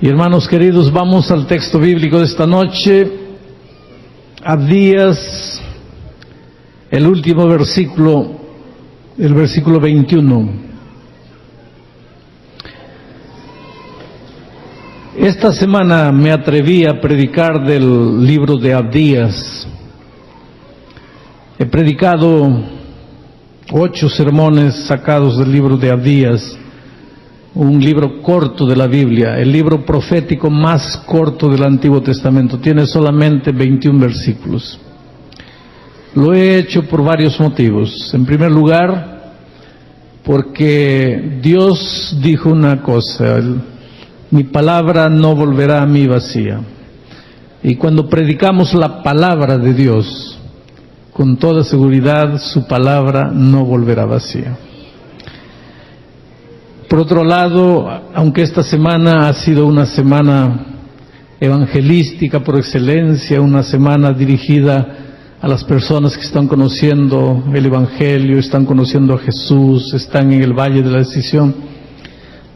Y hermanos queridos, vamos al texto bíblico de esta noche, Abdías, el último versículo, el versículo 21. Esta semana me atreví a predicar del libro de Abdías. He predicado 8 sermones sacados del libro de Abdías, un libro corto de la Biblia, el libro profético más corto del Antiguo Testamento. Tiene solamente 21 versículos. Lo he hecho por varios motivos. En primer lugar, porque Dios dijo una cosa: mi palabra no volverá a mí vacía. Y cuando predicamos la palabra de Dios, con toda seguridad su palabra no volverá vacía. Por otro lado, aunque esta semana ha sido una semana evangelística por excelencia, una semana dirigida a las personas que están conociendo el Evangelio, están conociendo a Jesús, están en el Valle de la Decisión,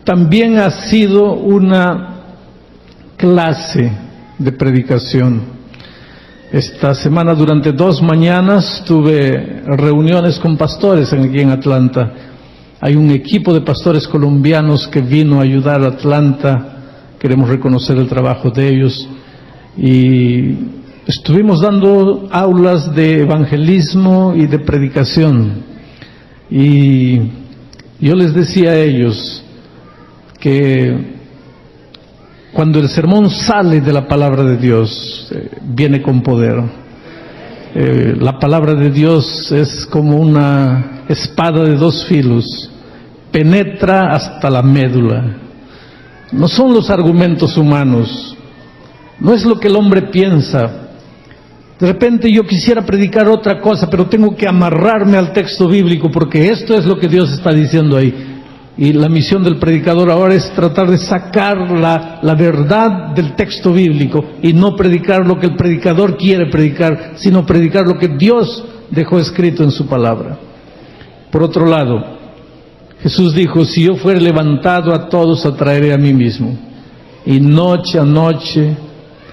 también ha sido una clase de predicación. Esta semana, durante 2 mañanas, tuve reuniones con pastores aquí en Atlanta. Hay un equipo de pastores colombianos que vino a ayudar a Atlanta. Queremos reconocer el trabajo de ellos. Y estuvimos dando aulas de evangelismo y de predicación. Y yo les decía a ellos que cuando el sermón sale de la palabra de Dios, viene con poder. La palabra de Dios es como una espada de 2 filos, penetra hasta la médula. No son los argumentos humanos, no es lo que el hombre piensa. De repente yo quisiera predicar otra cosa, pero tengo que amarrarme al texto bíblico, porque esto es lo que Dios está diciendo ahí. Y la misión del predicador ahora es tratar de sacar la verdad del texto bíblico y no predicar lo que el predicador quiere predicar, sino predicar lo que Dios dejó escrito en su palabra. Por otro lado, Jesús dijo: si yo fuere levantado, a todos atraeré a mí mismo. Y noche a noche,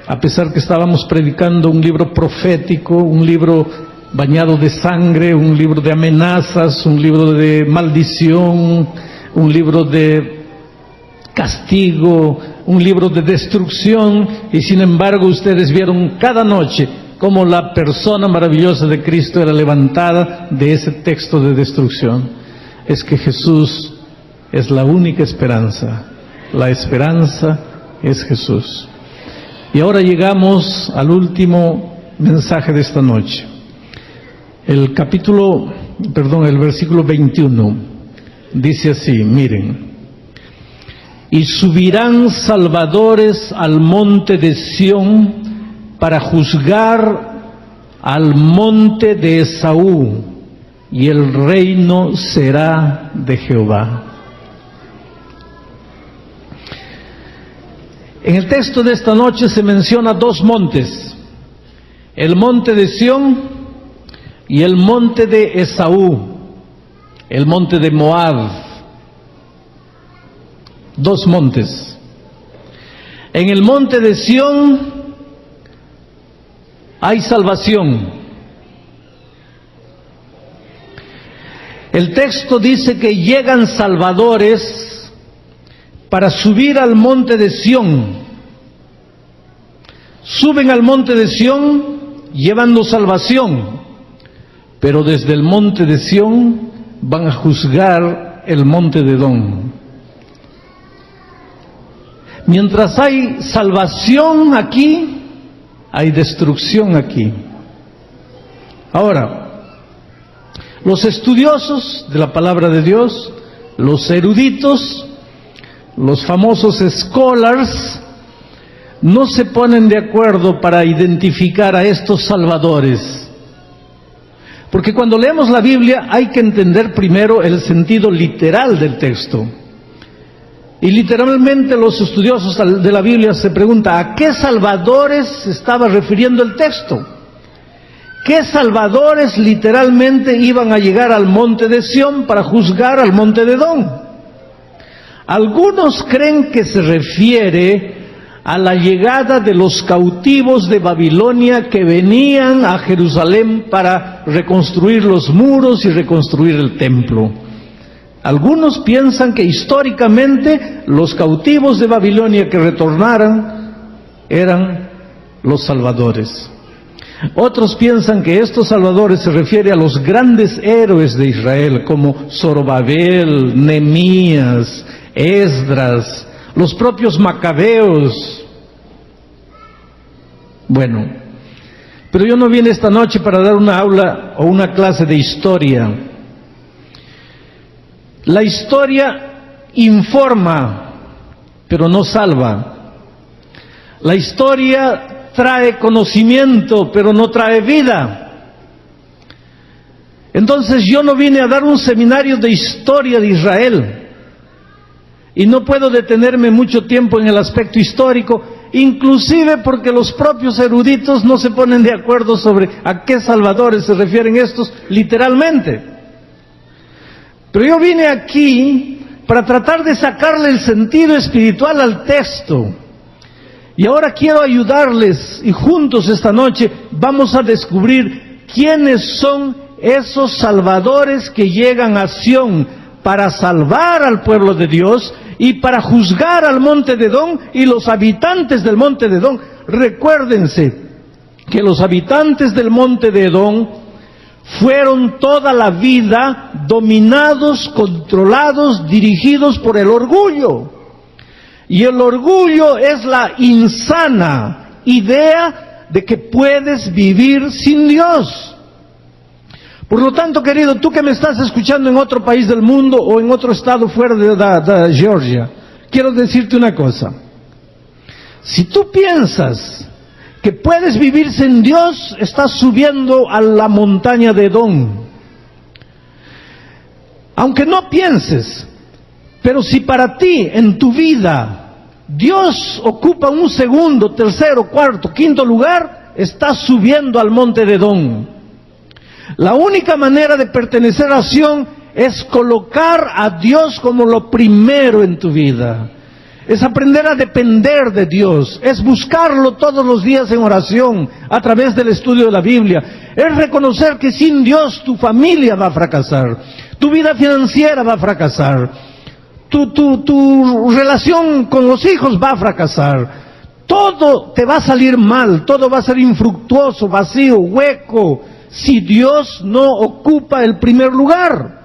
a pesar que estábamos predicando un libro profético, un libro bañado de sangre, un libro de amenazas, un libro de maldición, un libro de castigo, un libro de destrucción, y sin embargo ustedes vieron cada noche cómo la persona maravillosa de Cristo era levantada de ese texto de destrucción. Es que Jesús es la única esperanza. La esperanza es Jesús. Y ahora llegamos al último mensaje de esta noche. El versículo 21 dice así, miren: y subirán salvadores al monte de Sión para juzgar al monte de Esaú, y el reino será de Jehová. En el texto de esta noche se menciona 2 montes: el monte de Sión y el monte de Esaú, el monte de Moab. 2 montes. En el monte de Sión hay salvación. El texto dice que llegan salvadores para subir al monte de Sión. Suben al monte de Sión llevando salvación, pero desde el monte de Sión van a juzgar el monte de Edom. Mientras hay salvación aquí, hay destrucción aquí. Ahora, los estudiosos de la palabra de Dios, los eruditos, los famosos scholars, no se ponen de acuerdo para identificar a estos salvadores. Porque cuando leemos la Biblia hay que entender primero el sentido literal del texto. Y literalmente los estudiosos de la Biblia se preguntan: ¿a qué salvadores se estaba refiriendo el texto? ¿Qué salvadores literalmente iban a llegar al monte de Sión para juzgar al monte de Edom? Algunos creen que se refiere a la llegada de los cautivos de Babilonia que venían a Jerusalén para reconstruir los muros y reconstruir el templo. Algunos piensan que históricamente los cautivos de Babilonia que retornaran eran los salvadores. Otros piensan que estos salvadores se refiere a los grandes héroes de Israel, como Zorobabel, Nehemías, Esdras, los propios macabeos. Bueno, pero yo no vine esta noche para dar una aula o una clase de historia. La historia informa, pero no salva. La historia trae conocimiento, pero no trae vida. Entonces yo no vine a dar un seminario de historia de Israel. Y no puedo detenerme mucho tiempo en el aspecto histórico, inclusive porque los propios eruditos no se ponen de acuerdo sobre a qué salvadores se refieren estos literalmente. Pero yo vine aquí para tratar de sacarle el sentido espiritual al texto. Y ahora quiero ayudarles, y juntos esta noche vamos a descubrir quiénes son esos salvadores que llegan a Sión para salvar al pueblo de Dios y para juzgar al monte de Edom y los habitantes del monte de Edom. Recuérdense que los habitantes del monte de Edom fueron toda la vida dominados, controlados, dirigidos por el orgullo. Y el orgullo es la insana idea de que puedes vivir sin Dios. Por lo tanto, querido, tú que me estás escuchando en otro país del mundo o en otro estado fuera de Georgia, quiero decirte una cosa. Si tú piensas que puedes vivir sin Dios, estás subiendo a la montaña de Edom. Aunque no pienses, pero si para ti, en tu vida, Dios ocupa un segundo, tercero, cuarto, quinto lugar, estás subiendo al monte de Edom. La única manera de pertenecer a Sión es colocar a Dios como lo primero en tu vida. Es aprender a depender de Dios, es buscarlo todos los días en oración, a través del estudio de la Biblia. Es reconocer que sin Dios tu familia va a fracasar, tu vida financiera va a fracasar, tu relación con los hijos va a fracasar. Todo te va a salir mal, todo va a ser infructuoso, vacío, hueco, si Dios no ocupa el primer lugar.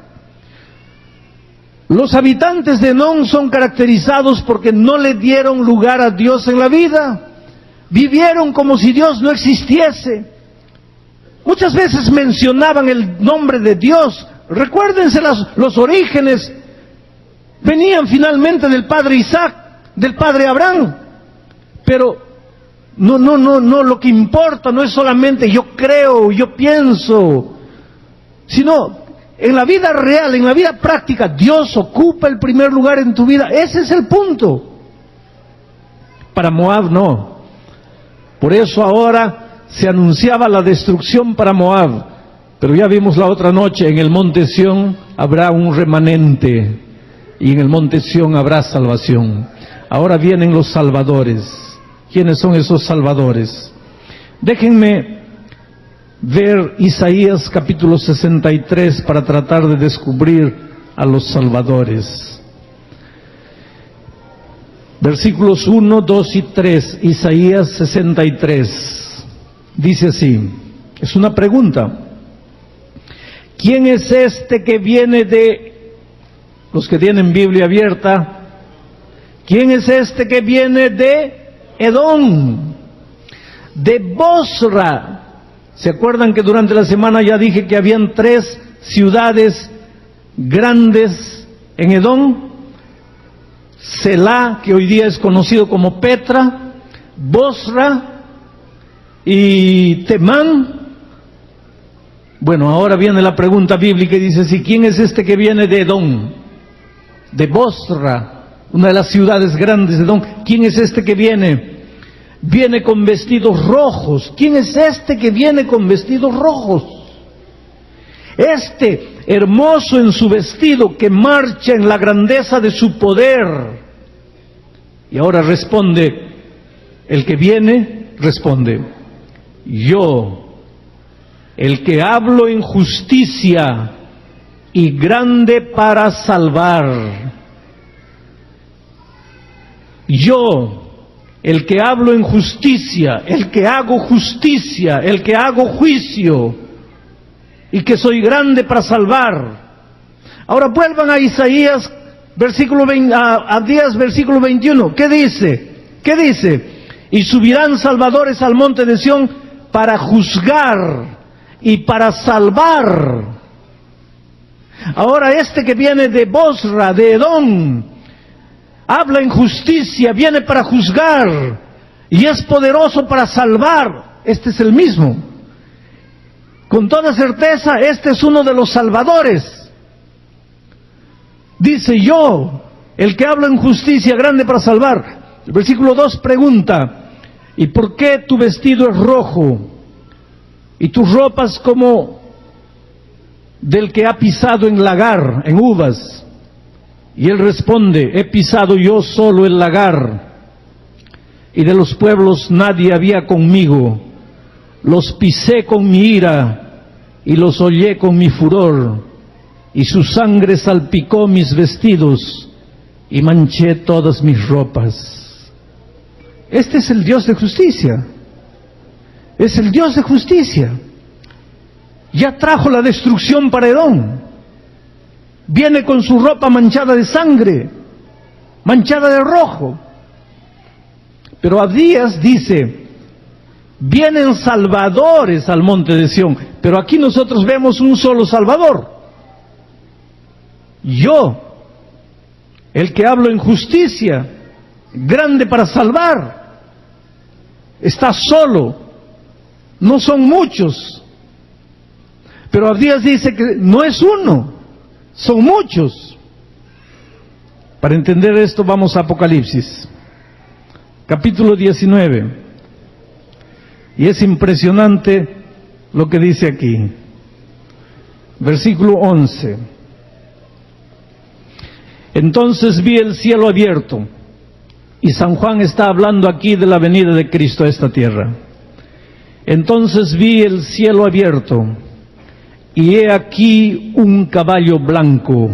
Los habitantes de Edom son caracterizados porque no le dieron lugar a Dios en la vida. Vivieron como si Dios no existiese. Muchas veces mencionaban el nombre de Dios. Recuérdense los orígenes. Venían finalmente del padre Isaac, del padre Abraham. Pero no, lo que importa no es solamente yo creo, yo pienso, sino en la vida real, en la vida práctica, Dios ocupa el primer lugar en tu vida. Ese es el punto. Para Moab no. Por eso ahora se anunciaba la destrucción para Moab. Pero ya vimos la otra noche, en el monte Sión habrá un remanente. Y en el monte Sión habrá salvación. Ahora vienen los salvadores. ¿Quiénes son esos salvadores? Déjenme ver Isaías capítulo 63 para tratar de descubrir a los salvadores. Versículos 1, 2 y 3, Isaías 63. Dice así, es una pregunta. ¿Quién es este que viene de... Los que tienen Biblia abierta, ¿quién es este que viene de Edom? De Bosra. ¿Se acuerdan que durante la semana ya dije que habían 3 ciudades grandes en Edom? Selá, que hoy día es conocido como Petra, Bosra y Temán. Bueno, ahora viene la pregunta bíblica y dice, ¿sí, quién es este que viene de Edom? De Bosra, una de las ciudades grandes de Edom. ¿Quién es este que viene? Viene con vestidos rojos. ¿Quién es este que viene con vestidos rojos? Este, hermoso en su vestido, que marcha en la grandeza de su poder. Y ahora responde, el que viene, responde: yo, el que hablo en justicia y grande para salvar. Yo, el que hablo en justicia, el que hago justicia, el que hago juicio, y que soy grande para salvar. Ahora vuelvan a Isaías, versículo 21. ¿Qué dice? ¿Qué dice? Y subirán salvadores al monte de Sión para juzgar y para salvar. Ahora este que viene de Bosra, de Edom, habla en justicia, viene para juzgar y es poderoso para salvar. Este es el mismo. Con toda certeza, este es uno de los salvadores. Dice: yo, el que hablo en justicia, grande para salvar. El versículo 2 pregunta: ¿y por qué tu vestido es rojo y tus ropas como del que ha pisado en lagar, en uvas? Y él responde: he pisado yo solo el lagar, y de los pueblos nadie había conmigo. Los pisé con mi ira y los hollé con mi furor, y su sangre salpicó mis vestidos y manché todas mis ropas. Este es el Dios de justicia. Es el Dios de justicia. Ya trajo la destrucción para Edom. Viene con su ropa manchada de sangre, manchada de rojo. Pero Abdías dice: vienen salvadores al monte de Sión. Pero aquí nosotros vemos un solo salvador. Yo, el que hablo en justicia, grande para salvar, está solo. No son muchos. Pero Abdías dice que no es uno, son muchos. Para entender esto vamos a Apocalipsis, capítulo 19. Y es impresionante lo que dice aquí. Versículo 11. Entonces vi el cielo abierto. Y San Juan está hablando aquí de la venida de Cristo a esta tierra. Entonces vi el cielo abierto, y he aquí un caballo blanco,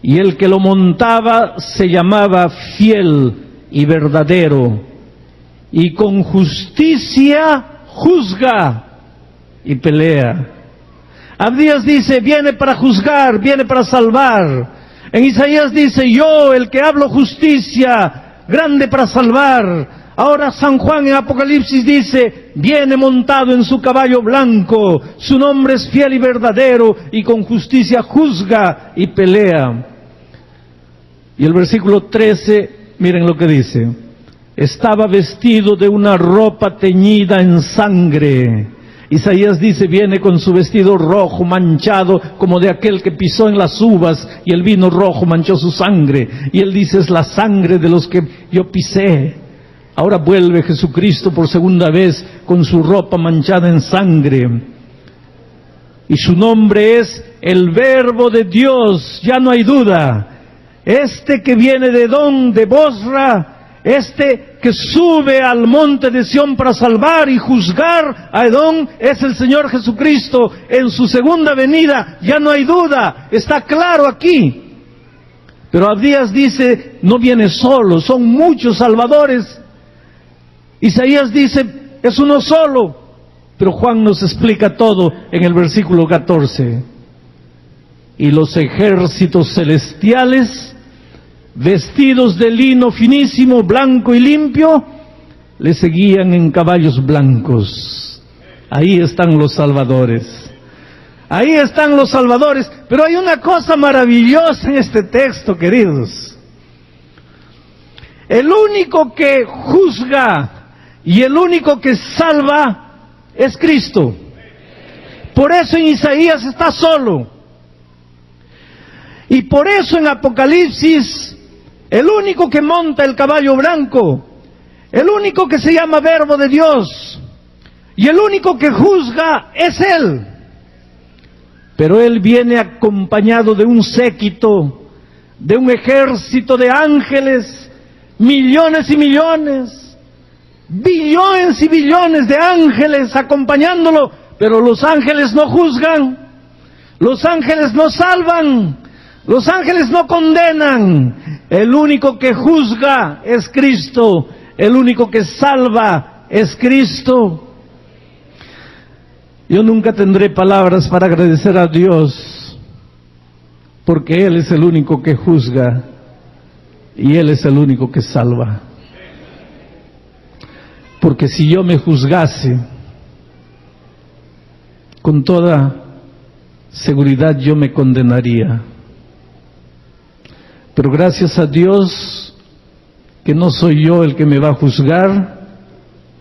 y el que lo montaba se llamaba Fiel y Verdadero, y con justicia juzga y pelea. Abdías dice: viene para juzgar, viene para salvar. En Isaías dice: yo, el que hablo justicia, grande para salvar. Ahora San Juan en Apocalipsis dice: viene montado en su caballo blanco, su nombre es Fiel y Verdadero, y con justicia juzga y pelea. Y el versículo 13, miren lo que dice: estaba vestido de una ropa teñida en sangre. Isaías dice: viene con su vestido rojo manchado como de aquel que pisó en las uvas y el vino rojo manchó su sangre. Y él dice: es la sangre de los que yo pisé. Ahora vuelve Jesucristo por segunda vez con su ropa manchada en sangre. Y su nombre es el Verbo de Dios, ya no hay duda. Este que viene de Edom, de Bosra, este que sube al monte de Sión para salvar y juzgar a Edom, es el Señor Jesucristo en su segunda venida, ya no hay duda, está claro aquí. Pero Abdías dice: no viene solo, son muchos salvadores. Isaías dice: es uno solo. Pero Juan nos explica todo en el versículo 14. Y los ejércitos celestiales, vestidos de lino finísimo, blanco y limpio, le seguían en caballos blancos. Ahí están los salvadores. Ahí están los salvadores. Pero hay una cosa maravillosa en este texto, queridos. El único que juzga y el único que salva es Cristo. Por eso en Isaías está solo. Y por eso en Apocalipsis, el único que monta el caballo blanco, el único que se llama Verbo de Dios, y el único que juzga es Él. Pero Él viene acompañado de un séquito, de un ejército de ángeles, millones y millones, billones y billones de ángeles acompañándolo, pero los ángeles no juzgan, los ángeles no salvan, los ángeles no condenan. El único que juzga es Cristo, el único que salva es Cristo. Yo nunca tendré palabras para agradecer a Dios, porque Él es el único que juzga y Él es el único que salva. Porque si yo me juzgase, con toda seguridad yo me condenaría. Pero gracias a Dios que no soy yo el que me va a juzgar,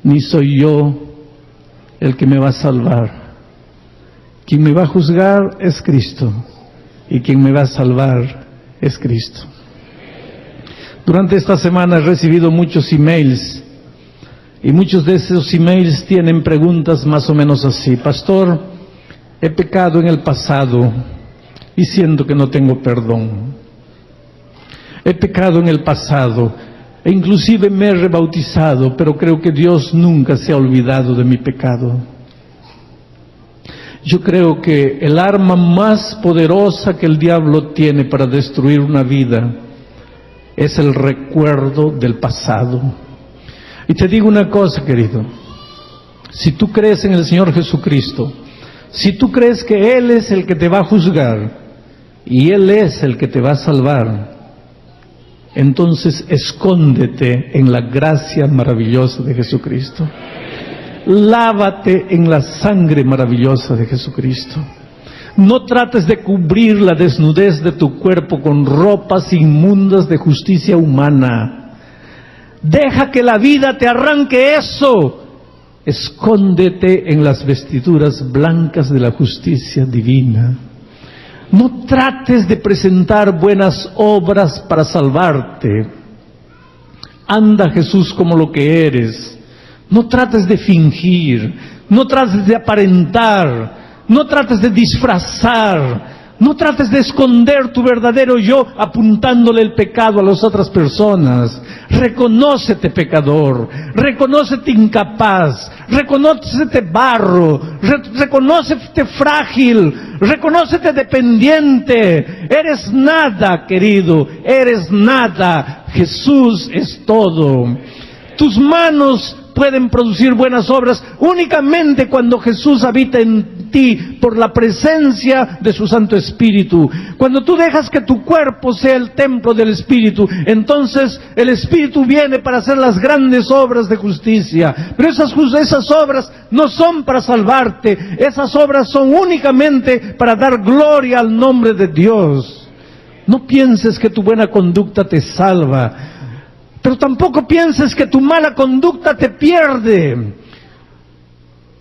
ni soy yo el que me va a salvar. Quien me va a juzgar es Cristo, y quien me va a salvar es Cristo. Durante esta semana he recibido muchos emails, y muchos de esos emails tienen preguntas más o menos así: pastor, he pecado en el pasado y siento que no tengo perdón. He pecado en el pasado e inclusive me he rebautizado, pero creo que Dios nunca se ha olvidado de mi pecado. Yo creo que el arma más poderosa que el diablo tiene para destruir una vida es el recuerdo del pasado. Y te digo una cosa, querido: si tú crees en el Señor Jesucristo, si tú crees que Él es el que te va a juzgar y Él es el que te va a salvar, entonces escóndete en la gracia maravillosa de Jesucristo. Lávate en la sangre maravillosa de Jesucristo. No trates de cubrir la desnudez de tu cuerpo con ropas inmundas de justicia humana. Deja que la vida te arranque eso. Escóndete en las vestiduras blancas de la justicia divina. No trates de presentar buenas obras para salvarte. Anda, Jesús, como lo que eres. No trates de fingir, no trates de aparentar, no trates de disfrazar, no trates de esconder tu verdadero yo apuntándole el pecado a las otras personas. Reconócete pecador, reconócete incapaz, reconócete barro, reconócete frágil, reconócete dependiente. Eres nada, querido, eres nada. Jesús es todo. Tus manos pueden producir buenas obras únicamente cuando Jesús habita en ti por la presencia de su Santo Espíritu. Cuando tú dejas que tu cuerpo sea el templo del Espíritu, entonces el Espíritu viene para hacer las grandes obras de justicia. Pero esas obras no son para salvarte, esas obras son únicamente para dar gloria al nombre de Dios. No pienses que tu buena conducta te salva, pero tampoco pienses que tu mala conducta te pierde.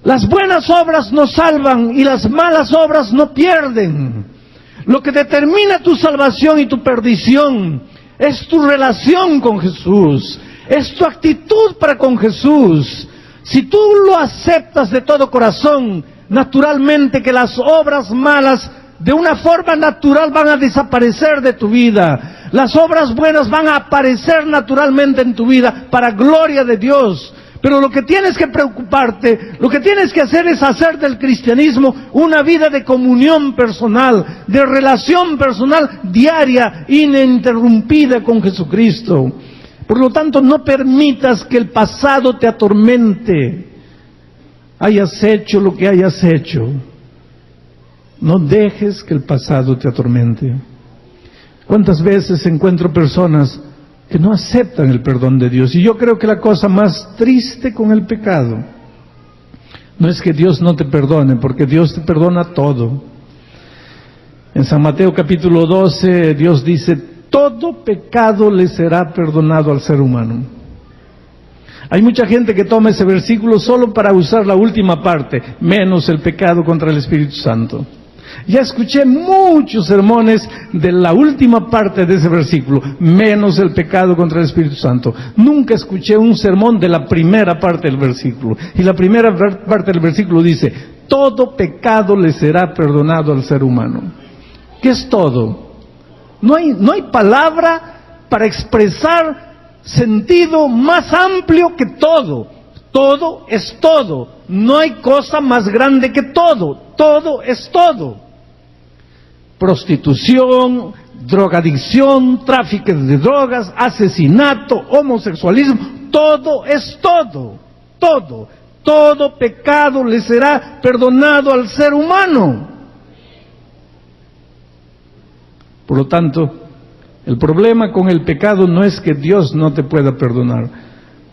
Las buenas obras nos salvan y las malas obras no pierden. Lo que determina tu salvación y tu perdición es tu relación con Jesús, es tu actitud para con Jesús. Si tú lo aceptas de todo corazón, naturalmente que las obras malas de una forma natural van a desaparecer de tu vida. Las obras buenas van a aparecer naturalmente en tu vida para gloria de Dios. Pero lo que tienes que preocuparte, lo que tienes que hacer es hacer del cristianismo una vida de comunión personal, de relación personal diaria, ininterrumpida con Jesucristo. Por lo tanto, no permitas que el pasado te atormente. Hayas hecho lo que hayas hecho, no dejes que el pasado te atormente. ¿Cuántas veces encuentro personas que no aceptan el perdón de Dios? Y yo creo que la cosa más triste con el pecado no es que Dios no te perdone, porque Dios te perdona todo. En San Mateo capítulo 12, Dios dice: todo pecado le será perdonado al ser humano. Hay mucha gente que toma ese versículo solo para usar la última parte, menos el pecado contra el Espíritu Santo. Ya escuché muchos sermones de la última parte de ese versículo, menos el pecado contra el Espíritu Santo. Nunca escuché un sermón de la primera parte del versículo. Y la primera parte del versículo dice: todo pecado le será perdonado al ser humano. ¿Qué es todo? No hay palabra para expresar sentido más amplio que todo. Todo es todo. No hay cosa más grande que todo. Todo es todo. Prostitución, drogadicción, tráfico de drogas, asesinato, homosexualismo, todo es todo. Todo. Todo pecado le será perdonado al ser humano. Por lo tanto, el problema con el pecado no es que Dios no te pueda perdonar,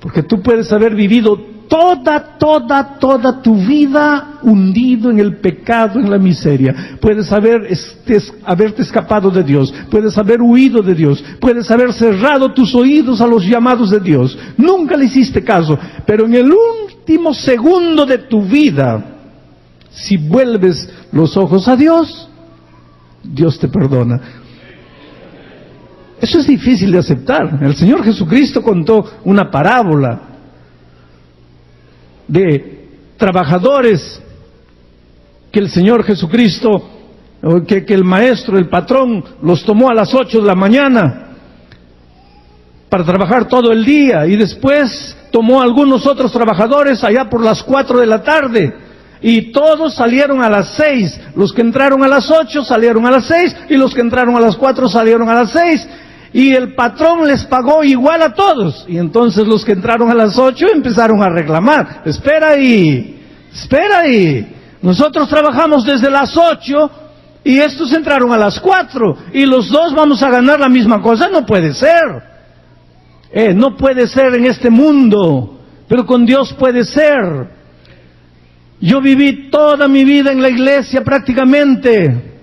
porque tú puedes haber vivido toda tu vida hundido en el pecado, en la miseria. Puedes haberte escapado de Dios, puedes haber huido de Dios, puedes haber cerrado tus oídos a los llamados de Dios. Nunca le hiciste caso, pero en el último segundo de tu vida, si vuelves los ojos a Dios, Dios te perdona. Eso es difícil de aceptar. El Señor Jesucristo contó una parábola de trabajadores que el Señor Jesucristo, que el maestro, el patrón, los tomó a las 8 de la mañana para trabajar todo el día, y después tomó a algunos otros trabajadores allá por las 4 de la tarde, y todos salieron a las 6. Los que entraron a las 8 salieron a las 6, y los que entraron a las 4 salieron a las 6. Y el patrón les pagó igual a todos. Y entonces los que entraron a las 8 empezaron a reclamar. Espera ahí. Nosotros trabajamos desde las 8 y estos entraron a las 4. Y los dos vamos a ganar la misma cosa. No puede ser. No puede ser en este mundo. Pero con Dios puede ser. Yo viví toda mi vida en la iglesia prácticamente.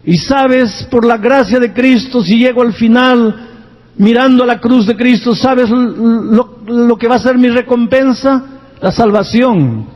Y sabes, por la gracia de Cristo, si llego al final, mirando a la cruz de Cristo, ¿sabes lo que va a ser mi recompensa? La salvación.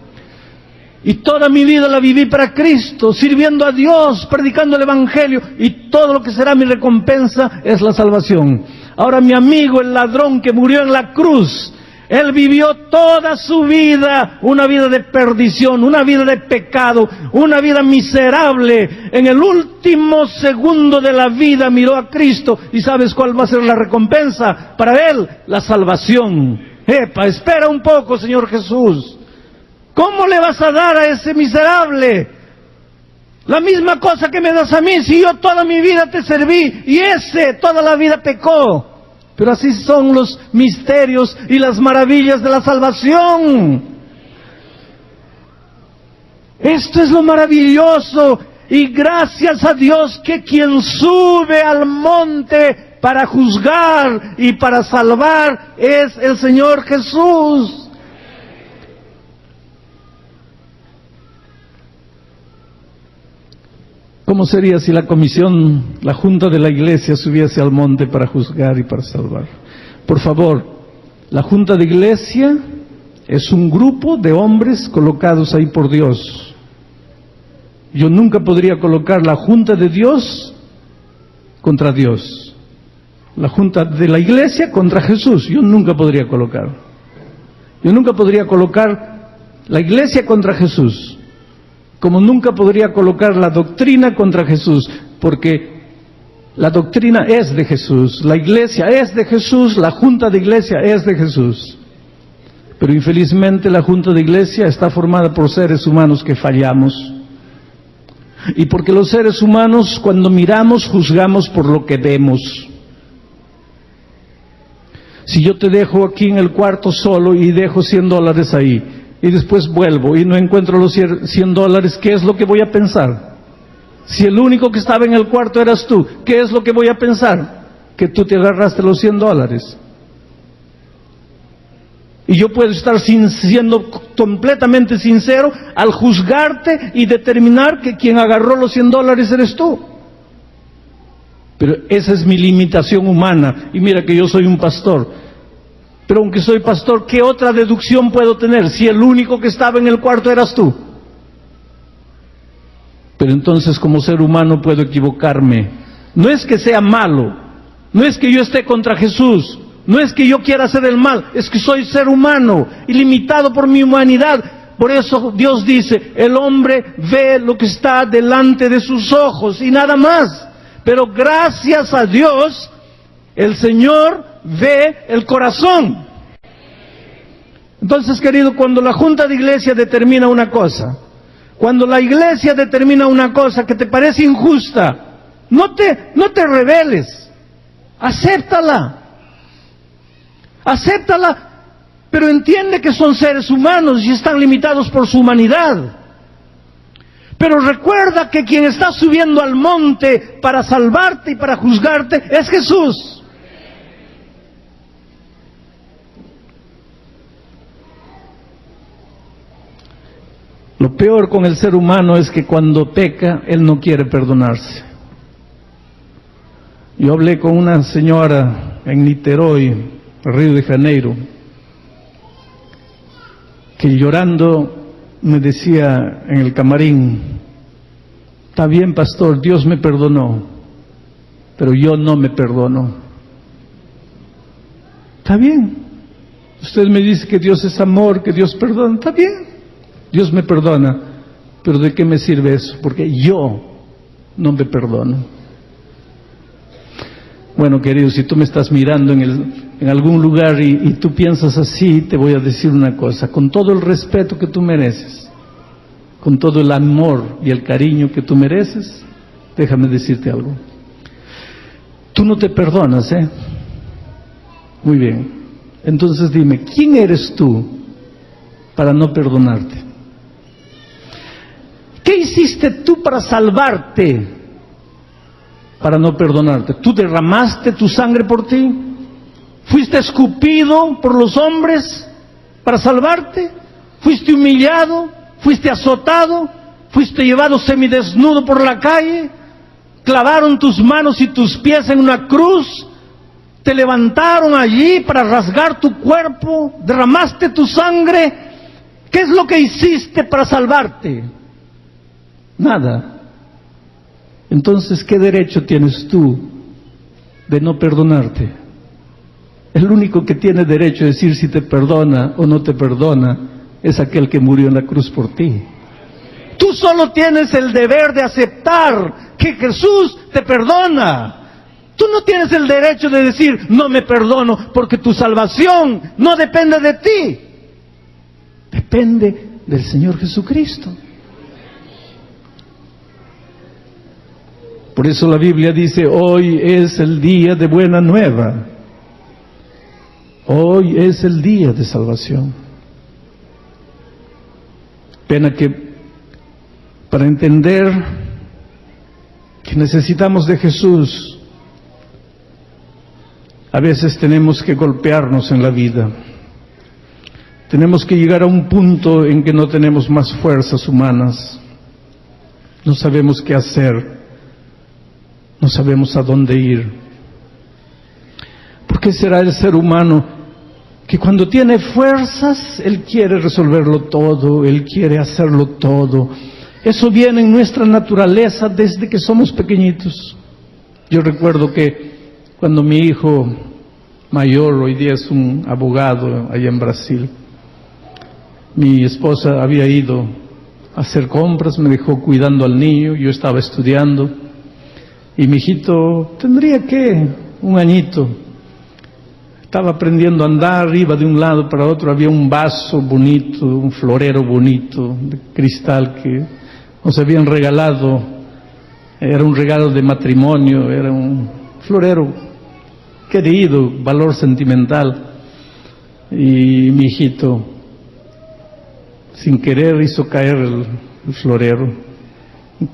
Y toda mi vida la viví para Cristo, sirviendo a Dios, predicando el Evangelio, y todo lo que será mi recompensa es la salvación. Ahora mi amigo, el ladrón que murió en la cruz, él vivió toda su vida, una vida de perdición, una vida de pecado, una vida miserable. En el último segundo de la vida miró a Cristo, y ¿sabes cuál va a ser la recompensa para él? La salvación. Espera un poco, Señor Jesús. ¿Cómo le vas a dar a ese miserable la misma cosa que me das a mí, si yo toda mi vida te serví y ese toda la vida pecó? Pero así son los misterios y las maravillas de la salvación. Esto es lo maravilloso, y gracias a Dios que quien sube al monte para juzgar y para salvar es el Señor Jesús. ¿Cómo sería si la comisión, la junta de la iglesia subiese al monte para juzgar y para salvar? Por favor, la junta de iglesia es un grupo de hombres colocados ahí por Dios. Yo nunca podría colocar la junta de Dios contra Dios. La junta de la iglesia contra Jesús, yo nunca podría colocar. Yo nunca podría colocar la iglesia contra Jesús. Como nunca podría colocar la doctrina contra Jesús, porque la doctrina es de Jesús, la iglesia es de Jesús, la junta de iglesia es de Jesús. Pero infelizmente la junta de iglesia está formada por seres humanos que fallamos. Y porque los seres humanos, cuando miramos, juzgamos por lo que vemos. Si yo te dejo aquí en el cuarto solo y dejo $100 ahí, y después vuelvo y no encuentro los $100, ¿qué es lo que voy a pensar? Si el único que estaba en el cuarto eras tú, ¿qué es lo que voy a pensar? Que tú te agarraste los $100. Y yo puedo estar siendo completamente sincero al juzgarte y determinar que quien agarró los $100 eres tú. Pero esa es mi limitación humana. Y mira que yo soy un pastor. Pero aunque soy pastor, ¿qué otra deducción puedo tener si el único que estaba en el cuarto eras tú? Pero entonces como ser humano puedo equivocarme. No es que sea malo, no es que yo esté contra Jesús, no es que yo quiera hacer el mal, es que soy ser humano y limitado por mi humanidad. Por eso Dios dice, el hombre ve lo que está delante de sus ojos y nada más. Pero gracias a Dios, el Señor ve el corazón. Entonces, querido, cuando la Junta de Iglesia determina una cosa, cuando la Iglesia determina una cosa que te parece injusta, no te rebeles, acéptala, pero entiende que son seres humanos y están limitados por su humanidad. Pero recuerda que quien está subiendo al monte para salvarte y para juzgarte es Jesús. Lo peor con el ser humano es que cuando peca, él no quiere perdonarse. Yo hablé con una señora en Niterói, Río de Janeiro, que llorando me decía en el camarín: está bien, pastor, Dios me perdonó, pero yo no me perdono. Está bien, usted me dice que Dios es amor, que Dios perdona, está bien, Dios me perdona, pero ¿de qué me sirve eso? Porque yo no me perdono. Bueno, querido, si tú me estás mirando en algún lugar y tú piensas así, te voy a decir una cosa: con todo el respeto que tú mereces, con todo el amor y el cariño que tú mereces, déjame decirte algo. Tú no te perdonas, ¿eh? Muy bien. Entonces dime, ¿quién eres tú para no perdonarte? ¿Qué hiciste tú para salvarte, para no perdonarte? ¿Tú derramaste tu sangre por ti? ¿Fuiste escupido por los hombres para salvarte? ¿Fuiste humillado? ¿Fuiste azotado? ¿Fuiste llevado semidesnudo por la calle? ¿Clavaron tus manos y tus pies en una cruz? ¿Te levantaron allí para rasgar tu cuerpo? ¿Derramaste tu sangre? ¿Qué es lo que hiciste para salvarte? Nada. Entonces, ¿qué derecho tienes tú de no perdonarte? El único que tiene derecho a decir si te perdona o no te perdona es aquel que murió en la cruz por ti. Tú solo tienes el deber de aceptar que Jesús te perdona. Tú no tienes el derecho de decir no me perdono, porque tu salvación no depende de ti, depende del Señor Jesucristo. Por eso la Biblia dice: hoy es el día de buena nueva. Hoy es el día de salvación. Pena que para entender que necesitamos de Jesús, a veces tenemos que golpearnos en la vida. Tenemos que llegar a un punto en que no tenemos más fuerzas humanas. No sabemos qué hacer. No sabemos a dónde ir. ¿Por qué será el ser humano que cuando tiene fuerzas, él quiere resolverlo todo, él quiere hacerlo todo? Eso viene en nuestra naturaleza desde que somos pequeñitos. Yo recuerdo que cuando mi hijo mayor, hoy día es un abogado allá en Brasil, mi esposa había ido a hacer compras, me dejó cuidando al niño, yo estaba estudiando. Y mi hijito tendría que 1 añito. Estaba aprendiendo a andar, iba de un lado para otro, había un vaso bonito, un florero bonito de cristal que nos habían regalado. Era un regalo de matrimonio, era un florero querido, valor sentimental. Y mi hijito, sin querer, hizo caer el florero.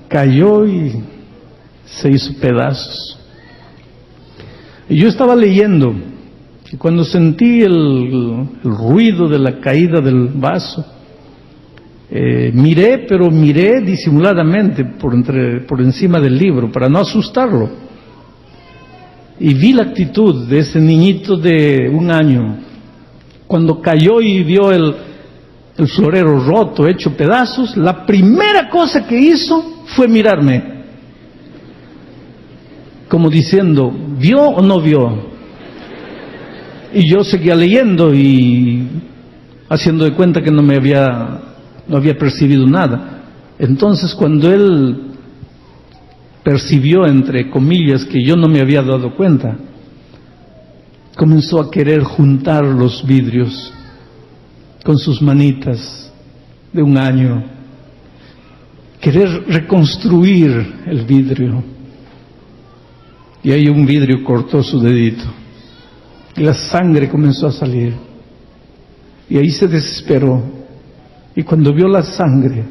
Cayó y se hizo pedazos. Y yo estaba leyendo, y cuando sentí el ruido de la caída del vaso, miré, pero miré disimuladamente por encima del libro para no asustarlo, y vi la actitud de ese niñito de 1 año. Cuando cayó y vio el florero roto, hecho pedazos, la primera cosa que hizo fue mirarme, como diciendo, ¿vio o no vio? Y yo seguía leyendo y haciendo de cuenta que no había percibido nada. Entonces, cuando él percibió, entre comillas, que yo no me había dado cuenta, comenzó a querer juntar los vidrios con sus manitas de 1 año, querer reconstruir el vidrio. Y ahí un vidrio cortó su dedito y la sangre comenzó a salir. Y ahí se desesperó. Y cuando vio la sangre,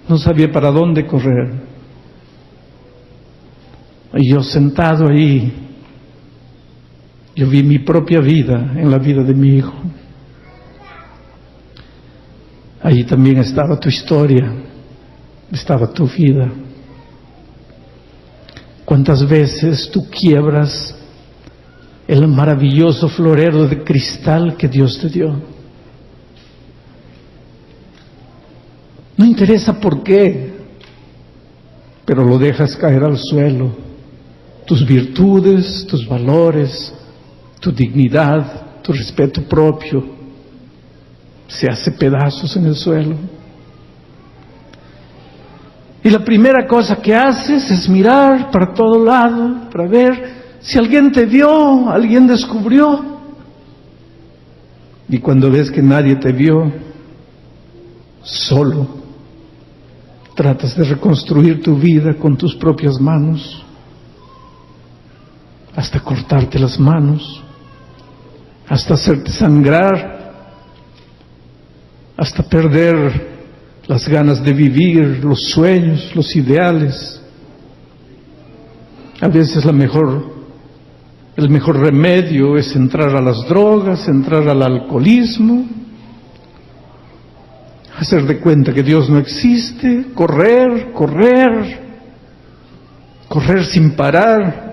no sabía para dónde correr. Y yo sentado ahí, yo vi mi propia vida en la vida de mi hijo. Ahí también estaba tu historia, estaba tu vida. ¿Cuántas veces tú quiebras el maravilloso florero de cristal que Dios te dio? No interesa por qué, pero lo dejas caer al suelo. Tus virtudes, tus valores, tu dignidad, tu respeto propio, se hace pedazos en el suelo. Y la primera cosa que haces es mirar para todo lado, para ver si alguien te vio, alguien descubrió. Y cuando ves que nadie te vio, solo tratas de reconstruir tu vida con tus propias manos, hasta cortarte las manos, hasta hacerte sangrar, hasta perder las ganas de vivir, los sueños, los ideales. A veces el mejor remedio es entrar a las drogas, entrar al alcoholismo, hacer de cuenta que Dios no existe, correr sin parar.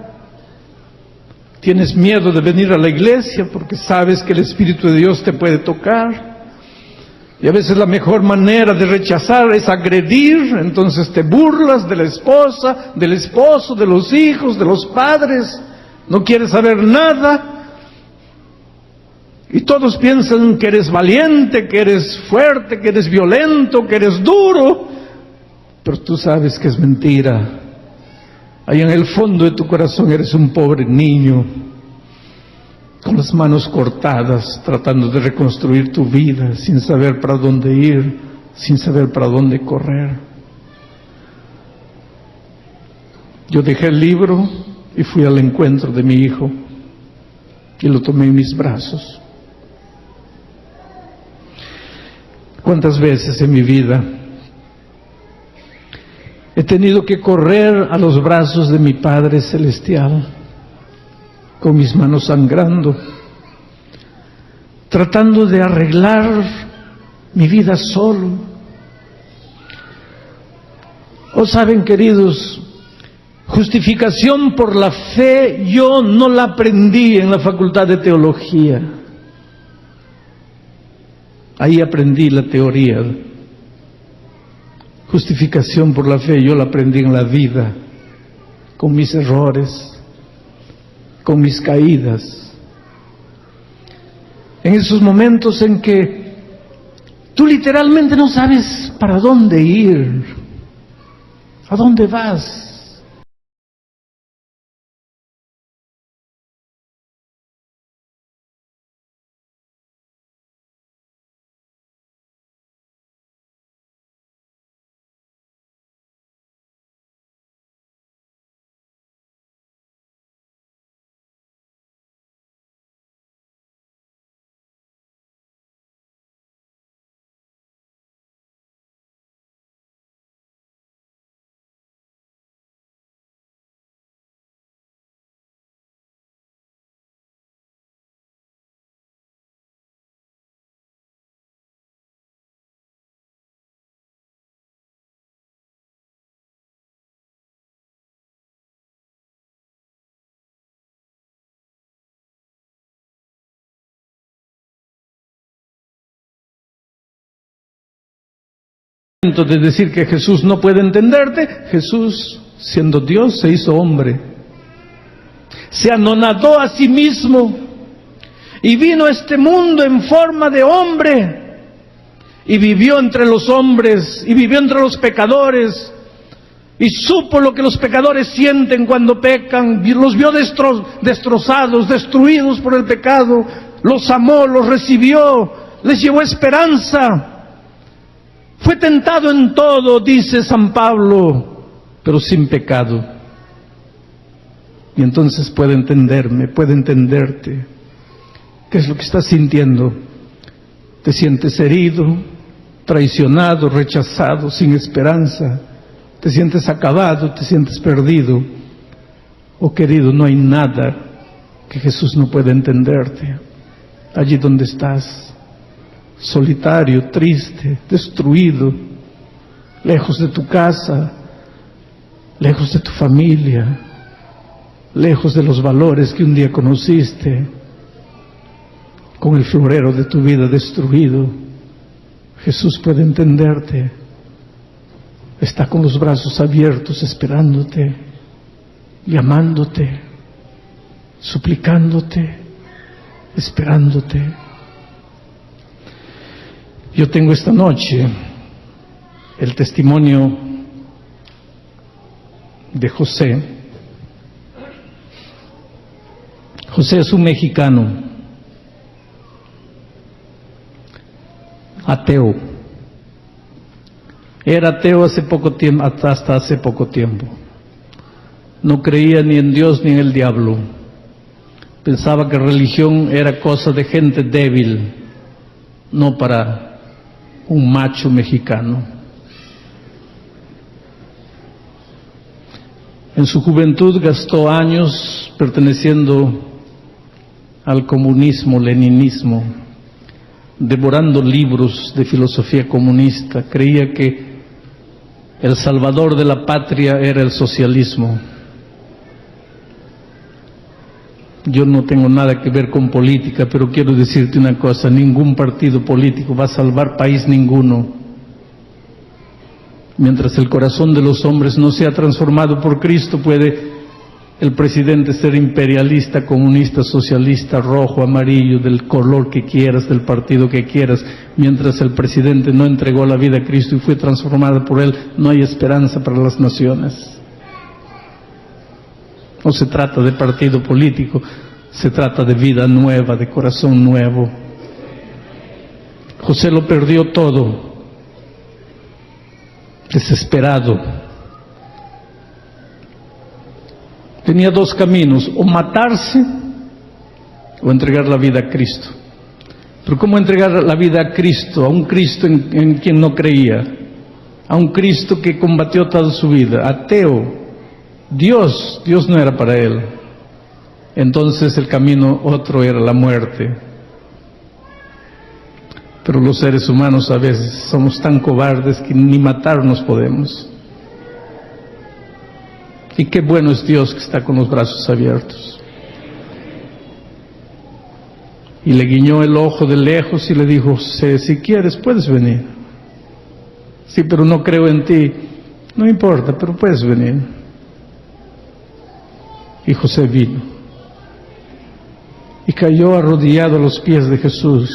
Tienes miedo de venir a la iglesia porque sabes que el Espíritu de Dios te puede tocar. Y a veces la mejor manera de rechazar es agredir, entonces te burlas de la esposa, del esposo, de los hijos, de los padres, no quieres saber nada. Y todos piensan que eres valiente, que eres fuerte, que eres violento, que eres duro, pero tú sabes que es mentira. Ahí en el fondo de tu corazón eres un pobre niño, con las manos cortadas, tratando de reconstruir tu vida, sin saber para dónde ir, sin saber para dónde correr. Yo dejé el libro y fui al encuentro de mi hijo, y lo tomé en mis brazos. ¿Cuántas veces en mi vida he tenido que correr a los brazos de mi Padre Celestial, con mis manos sangrando, tratando de arreglar mi vida solo? Oh, saben, queridos, justificación por la fe yo no la aprendí en la Facultad de Teología. Ahí aprendí la teoría. Justificación por la fe yo la aprendí en la vida, con mis errores, con mis caídas, en esos momentos en que tú literalmente no sabes para dónde ir, a dónde vas. De decir que Jesús no puede entenderte, Jesús, siendo Dios, se hizo hombre, se anonadó a sí mismo y vino a este mundo en forma de hombre y vivió entre los hombres y vivió entre los pecadores y supo lo que los pecadores sienten cuando pecan, los vio destrozados, destruidos por el pecado, los amó, los recibió, les llevó esperanza. Fue tentado en todo, dice San Pablo, pero sin pecado. Y entonces puede entenderme, puede entenderte. ¿Qué es lo que estás sintiendo? ¿Te sientes herido, traicionado, rechazado, sin esperanza? ¿Te sientes acabado, te sientes perdido? Oh querido, no hay nada que Jesús no pueda entenderte. Allí donde estás, solitario, triste, destruido, lejos de tu casa, lejos de tu familia, lejos de los valores que un día conociste, con el florero de tu vida destruido, Jesús puede entenderte. Está con los brazos abiertos esperándote, llamándote, suplicándote, esperándote. Yo tengo esta noche el testimonio de José. José es un mexicano, ateo. Era ateo hace poco tiempo, hasta hace poco tiempo. No creía ni en Dios ni en el diablo. Pensaba que religión era cosa de gente débil, no para un macho mexicano. En su juventud gastó años perteneciendo al comunismo, leninismo, devorando libros de filosofía comunista. Creía que el salvador de la patria era el socialismo. Yo no tengo nada que ver con política, pero quiero decirte una cosa: ningún partido político va a salvar país ninguno. Mientras el corazón de los hombres no sea transformado por Cristo, puede el presidente ser imperialista, comunista, socialista, rojo, amarillo, del color que quieras, del partido que quieras. Mientras el presidente no entregó la vida a Cristo y fue transformada por Él, no hay esperanza para las naciones. No se trata de partido político, se trata de vida nueva, de corazón nuevo. José lo perdió todo, desesperado. Tenía dos caminos: o matarse o entregar la vida a Cristo. Pero ¿cómo entregar la vida a Cristo? A un Cristo en quien no creía, a un Cristo que combatió toda su vida, ateo. Dios no era para él. Entonces el camino otro era la muerte. Pero los seres humanos a veces somos tan cobardes que ni matarnos podemos. Y qué bueno es Dios que está con los brazos abiertos. Y le guiñó el ojo de lejos y le dijo: si quieres puedes venir. Sí, pero no creo en ti. No importa, pero puedes venir. Y José vino y cayó arrodillado a los pies de Jesús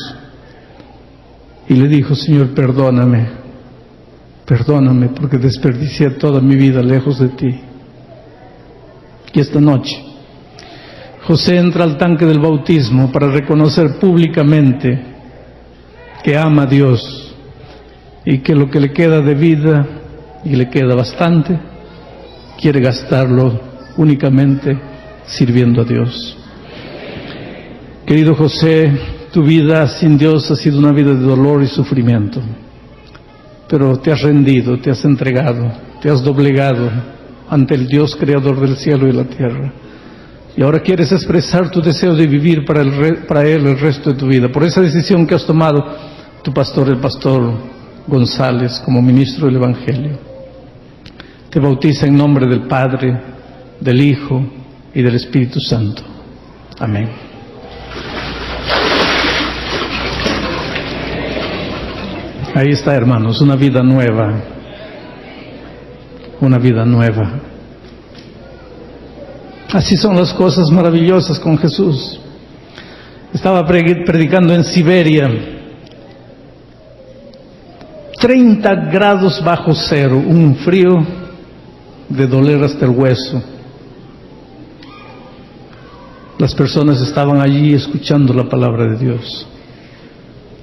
y le dijo: Señor, perdóname porque desperdicié toda mi vida lejos de ti. Y esta noche José entra al tanque del bautismo para reconocer públicamente que ama a Dios y que lo que le queda de vida, y le queda bastante, quiere gastarlo únicamente sirviendo a Dios. Querido José, tu vida sin Dios ha sido una vida de dolor y sufrimiento, pero te has rendido, te has entregado, te has doblegado ante el Dios creador del cielo y la tierra, y ahora quieres expresar tu deseo de vivir para Él el resto de tu vida. Por esa decisión que has tomado, tu pastor, el pastor González, como ministro del Evangelio, te bautiza en nombre del Padre, del Hijo y del Espíritu Santo. Amén. Ahí está, hermanos, una vida nueva. Una vida nueva. Así son las cosas maravillosas con Jesús. Estaba predicando en Siberia, 30 grados bajo cero, un frío de doler hasta el hueso. Las personas estaban allí escuchando la palabra de Dios.